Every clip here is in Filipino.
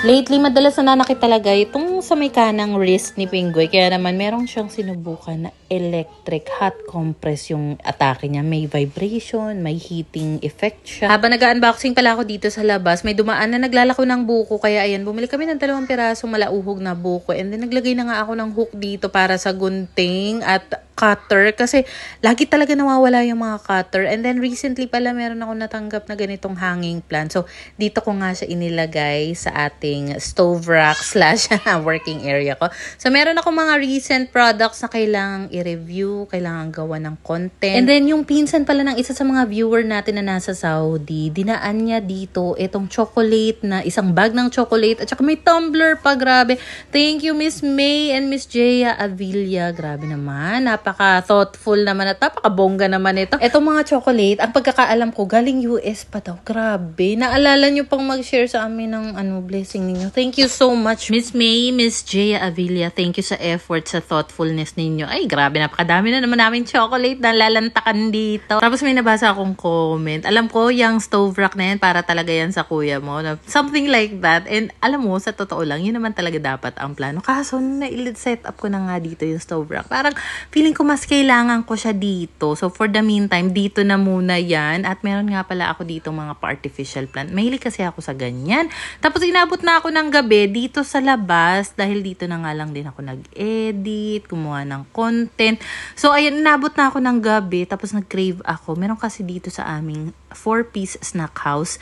Lately, madalas nananakit talaga itong sa may kanang wrist ni Pinggoy. Kaya naman, meron siyang sinubukan na electric hot compress yung atake niya. May vibration, may heating effect siya. Habang nag-unboxing pala ako dito sa labas, may dumaan na naglalako ng buko. Kaya ayan, bumili kami ng 2 pirasong malauhog na buko. And then, naglagay na nga ako ng hook dito para sa gunting at cutter. Kasi, lagi talaga nawawala yung mga cutter. And then, recently pala, meron ako natanggap na ganitong hanging plant. So, dito ko nga siya inilagay sa ating stove rack / working area ko. So, meron ako mga recent products na kailangang i-review, kailangang gawa ng content. And then, yung pinsan pala ng isa sa mga viewer natin na nasa Saudi, dinaan niya dito itong chocolate na isang bag ng chocolate at saka may tumbler pa, grabe. Thank you, Miss May and Miss Jaya Avilla. Grabe naman, napaka-thoughtful naman at napaka-bongga naman ito. Itong mga chocolate, ang pagkakaalam ko, galing US pa daw. Grabe. Naalala nyo pang mag-share sa amin ng blessing ninyo. Thank you so much, Miss May, Miss Jaya Avilla. Thank you sa effort, sa thoughtfulness ninyo. Ay, grabe, napakadami na naman namin chocolate na lalantakan dito. Tapos may nabasa akong comment. Alam ko, yung stove rack na yan, para talaga yan sa kuya mo. Something like that. And alam mo, sa totoo lang, yun naman talaga dapat ang plano. Kaso, na-set up ko na nga dito yung stove rack. Parang, feeling ko mas kailangan ko siya dito. So, for the meantime, dito na muna yan. At meron nga pala ako dito mga pa-artificial plant. Mahilig kasi ako sa ganyan. Tapos, inabot na ako ng gabi dito sa labas. Dahil dito na nga lang din ako nag-edit, kumuha ng content. So, ayan, inabot na ako ng gabi. Tapos, nag-crave ako. Meron kasi dito sa aming 4-piece snack house.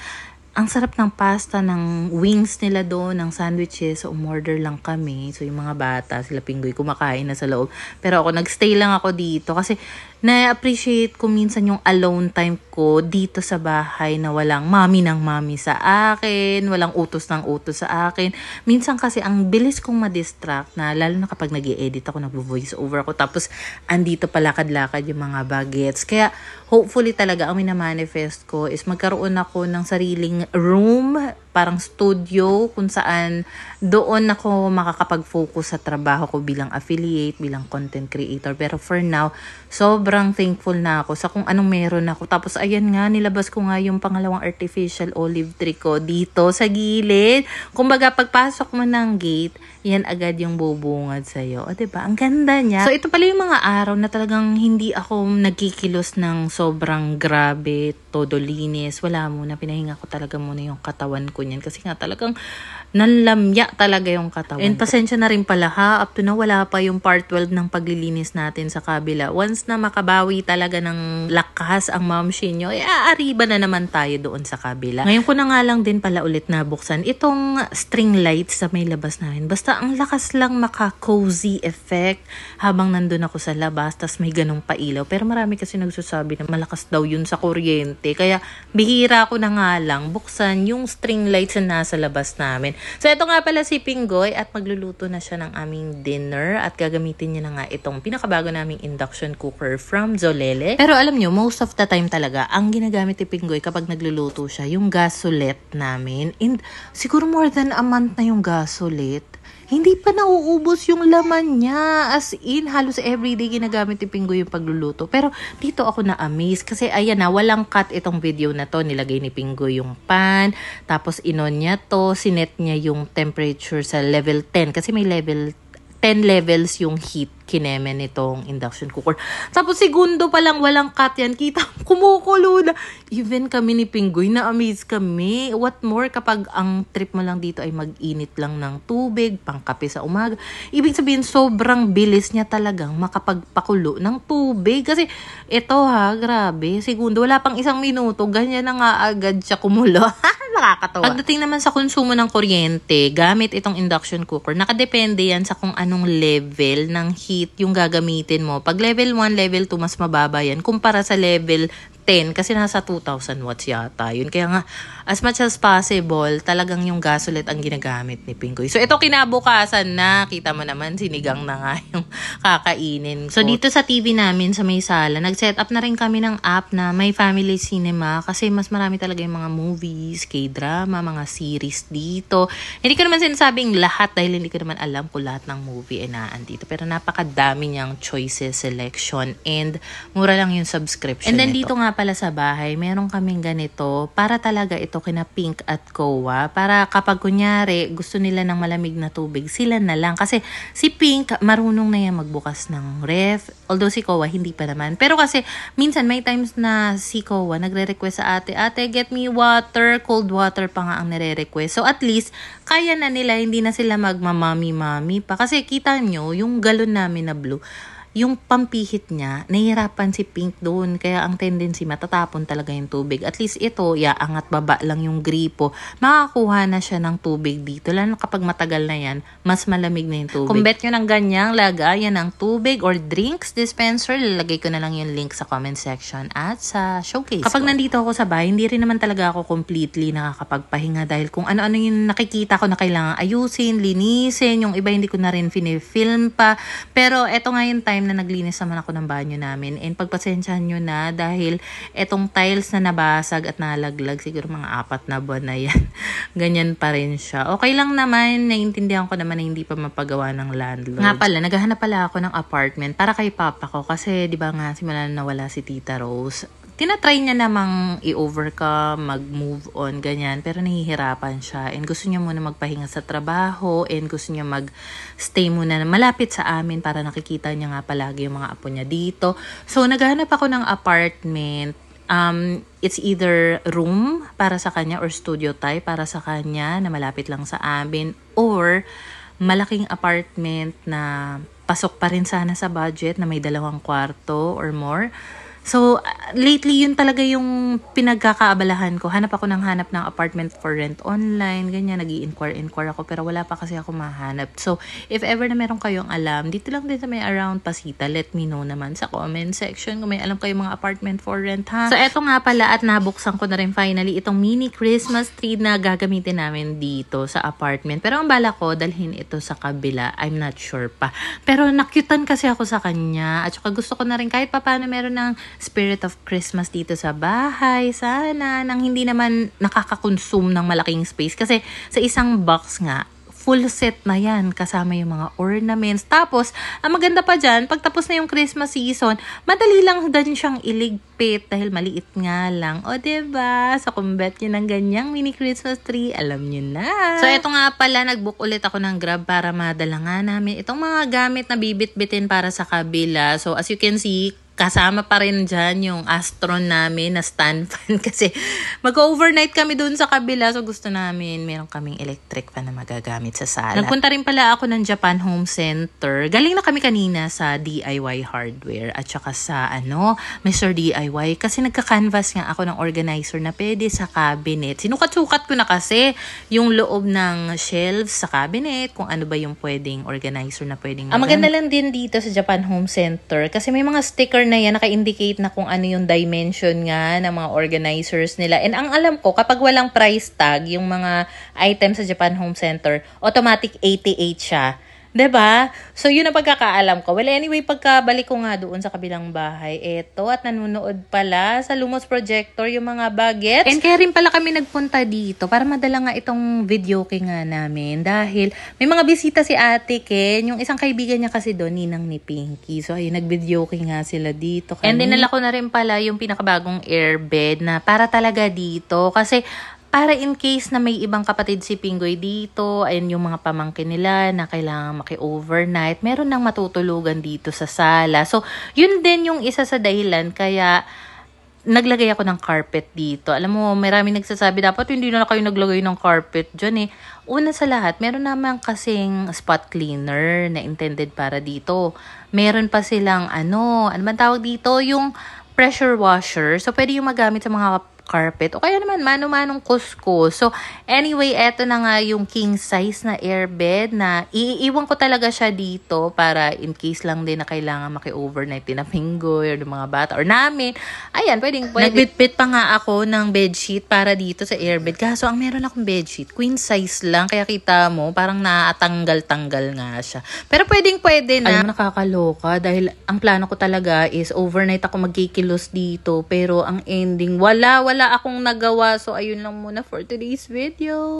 Ang sarap ng pasta, ng wings nila doon, ng sandwiches. So, umorder lang kami. So, yung mga bata, sila Pinggoy, kumakain na sa loob. Pero ako, nagstay lang ako dito. Kasi, na-appreciate ko minsan yung alone time ko dito sa bahay na walang mami ng mami sa akin, walang utos ng utos sa akin. Minsan kasi, ang bilis kong ma-distract na, lalo na kapag nag-i-edit ako, nag-voice over ako. Tapos, andito palakad-lakad yung mga bagets. Kaya, hopefully talaga, ang minamanifest ko is magkaroon ako ng sariling room, parang studio, kung saan doon ako makakapag-focus sa trabaho ko bilang affiliate, bilang content creator. Pero for now, sobrang thankful na ako sa kung anong meron ako. Tapos ayan nga, nilabas ko nga yung pangalawang artificial olive tree ko dito sa gilid. Kumbaga, pagpasok mo ng gate, yan agad yung bubungad sa'yo. O, diba? Ang ganda niya. So, ito pala yung mga araw na talagang hindi ako nagkikilos ng sobrang grabe, todo linis. Wala muna. Pinahinga ko talaga muna yung katawan ko niyan. Kasi nga talagang nalamya talaga yung katawan. And pasensya na rin pala ha. Up to na wala pa yung part 12 ng paglilinis natin sa kabila. Once na makabawi talaga ng lakas ang mamshi nyo, aariba na naman tayo doon sa kabila. Ngayon ko na nga lang din pala ulit nabuksan itong string lights sa may labas namin. Basta ang lakas lang maka-cozy effect habang nandun ako sa labas, tas may ganong pailaw. Pero marami kasi nagsasabi na malakas daw yun sa kuryente. Kaya bihira ko na nga lang buksan yung string lights na nasa labas namin. So ito nga pala si Pinggoy at magluluto na siya ng aming dinner at gagamitin niya na nga itong pinakabago naming induction cooker from Zolele. Pero alam nyo, most of the time talaga, ang ginagamit ni Pinggoy kapag nagluluto siya, yung gasolette namin. And siguro more than a month na yung gasolette. Hindi pa nauubos yung laman niya. As in, halos everyday ginagamit ni Pinggoy yung pagluluto. Pero dito ako na-amaze kasi ayan na, walang cut itong video na to. Nilagay ni Pinggoy yung pan, tapos inon niya to, sinet niya yung temperature sa level 10 kasi may level 10 levels yung heat kineme nitong induction cooker. Tapos segundo pa lang walang cut yan. Kita, kumukulo na. Even kami ni Pinggoy, na-amaze kami. What more kapag ang trip mo lang dito ay mag-init lang ng tubig, pangkape sa umaga. Ibig sabihin, sobrang bilis niya talagang makapagpakulo ng tubig. Kasi ito ha, grabe. Segundo, wala pang 1 minuto. Ganyan na nga agad siya kumulo. Nakakatawa. Pagdating naman sa konsumo ng kuryente, gamit itong induction cooker, nakadepende yan sa kung anong level ng heat yung gagamitin mo. Pag level 1, level 2, mas mababa yan kumpara sa level 10 kasi nasa 2,000 watts yata yun. Kaya nga, as much as possible, talagang yung gasolette ang ginagamit ni Pinggoy. So, ito kinabukasan na, kita mo naman, sinigang na nga yung kakainin ko. So, dito sa TV namin, sa may sala, nag-set up na rin kami ng app na may family cinema kasi mas marami talaga yung mga movies, K-drama, mga series dito. Hindi ko naman sinasabing lahat dahil hindi ko naman alam kung lahat ng movie ay naandito. Pero napakadami niyang choices, selection, and mura lang yung subscription. And then dito nga nga pala sa bahay, meron kaming ganito para talaga ito kina Pink at Kowa. Para kapag kunyari gusto nila ng malamig na tubig, sila na lang. Kasi si Pink marunong na yan magbukas ng ref. Although si Kowa hindi pa naman. Pero kasi minsan may times na si Kowa nagre-request sa ate, get me water, cold water pa nga ang nire-request. So at least kaya na nila, hindi na sila magmamami-mami pa. Kasi kita nyo, yung galon namin na blue, yung pampihit niya, nahihirapan si Pink doon. Kaya ang tendency, matatapon talaga yung tubig. At least ito, angat baba lang yung gripo. Makakuha na siya ng tubig dito. Lalo kapag matagal na yan, mas malamig na yung tubig. Kung bet nyo ng ganyang lagayan ng tubig or drinks dispenser, lalagay ko na lang yung link sa comment section at sa showcase. Kapag nandito ako sa bahay, hindi rin naman talaga ako completely nakakapagpahinga dahil kung ano-ano yung nakikita ko na kailangan ayusin, linisin, yung iba hindi ko na rin film pa. Pero eto nga yung time na naglinis naman ako ng banyo namin. And pagpasensyahan nyo na dahil etong tiles na nabasag at nalaglag, siguro mga 4 na buwan na yan. Ganyan pa rin siya. Okay lang naman, naiintindihan ko naman na hindi pa mapagawa ng landlord. Nga pala, naghahanap pala ako ng apartment para kay papa ko kasi di ba nga simula na nawala si Tita Rose. Tinatry niya namang i-overcome, mag-move on, ganyan. Pero nahihirapan siya. And gusto niya muna magpahinga sa trabaho. And gusto niya mag-stay muna malapit sa amin para nakikita niya nga palagi yung mga apo niya dito. So, naghahanap ako ng apartment. It's either room para sa kanya or studio type para sa kanya na malapit lang sa amin. Or malaking apartment na pasok pa rin sana sa budget na may 2 kwarto or more. So, lately, yun talaga yung pinagkakaabalahan ko. Hanap ng apartment for rent online, ganyan, nag-i-inquire ako, pero wala pa kasi ako mahanap. So, if ever na meron kayong alam, dito lang din sa may around Pasita, let me know naman sa comment section kung may alam kayong mga apartment for rent, ha? So, eto nga pala at nabuksan ko na rin finally itong mini Christmas tree na gagamitin namin dito sa apartment. Pero ang bala ko, dalhin ito sa kabila. I'm not sure pa. Pero nakyutan kasi ako sa kanya. At saka gusto ko na rin kahit paano meron ng spirit of Christmas dito sa bahay. Sana, nang hindi naman nakaka-consume ng malaking space. Kasi sa isang box nga, full set na yan. Kasama yung mga ornaments. Tapos, ang maganda pa dyan, pagtapos na yung Christmas season, madali lang din siyang iligpit dahil maliit nga lang. O, diba? So, kung bet nyo ng ganyang mini Christmas tree, alam nyo na. So, eto nga pala, nag-book ulit ako ng Grab para madala nga namin itong mga gamit na bibit-bitin para sa kabila. So, as you can see, kasama pa rin dyan yung Astron namin na stand fan kasi mag-overnight kami dun sa kabila. So gusto namin, meron kaming electric fan na magagamit sa sala. Nagpunta rin pala ako ng Japan Home Center. Galing na kami kanina sa DIY hardware at saka sa Mr. DIY kasi nagka-canvas nga ako ng organizer na pwede sa cabinet. Sinukat-sukat ko na kasi yung loob ng shelves sa cabinet, kung ano ba yung pwedeng organizer na pwedeng ang maganda lang din dito sa Japan Home Center kasi may mga sticker na yan, naka-indicate na kung ano yung dimension nga ng mga organizers nila. And ang alam ko, kapag walang price tag, yung mga items sa Japan Home Center, automatic 88 siya. 'Di ba? So, yun ang pagkakaalam ko. Well, anyway, pagkabalik ko nga doon sa kabilang bahay, eto, at nanonood pala sa Lumos Projector yung mga bagets. And kaya rin pala kami nagpunta dito para madala nga itong video nga namin dahil may mga bisita si Ate Ken, yung isang kaibigan niya kasi doon, ninang ni Pinky. So, ayun, nag-video nga sila dito. And dinala ko na rin pala yung pinakabagong airbed na para talaga dito kasi para in case na may ibang kapatid si Pinggoy dito, ayun yung mga pamangkin nila na kailangan maki-overnight, meron nang matutulugan dito sa sala. So, yun din yung isa sa dahilan kaya naglagay ako ng carpet dito. Alam mo, maraming nagsasabi, dapat hindi na kayo naglagay ng carpet dyan eh. Una sa lahat, meron naman kasing spot cleaner na intended para dito. Meron pa silang ano man tawag dito, yung pressure washer. So, pwede yung magamit sa mga carpet o kaya naman mano-manong kuskus. So anyway, eto na nga yung king size na airbed na iiwan ko talaga siya dito para in case lang din na kailangan maki-overnight din na Pinggoy or ng mga bata or namin. Ayan, pwede. Nagbitbit pa nga ako ng bedsheet para dito sa airbed. Kaso ang meron akong bedsheet, queen size lang. Kaya kita mo, parang naatanggal-tanggal nga siya. Pero pwede na. Alam, nakakaloka dahil ang plano ko talaga is overnight ako magkikilos dito. Pero ang ending, wala akong nagawa. So, ayun lang muna for today's video.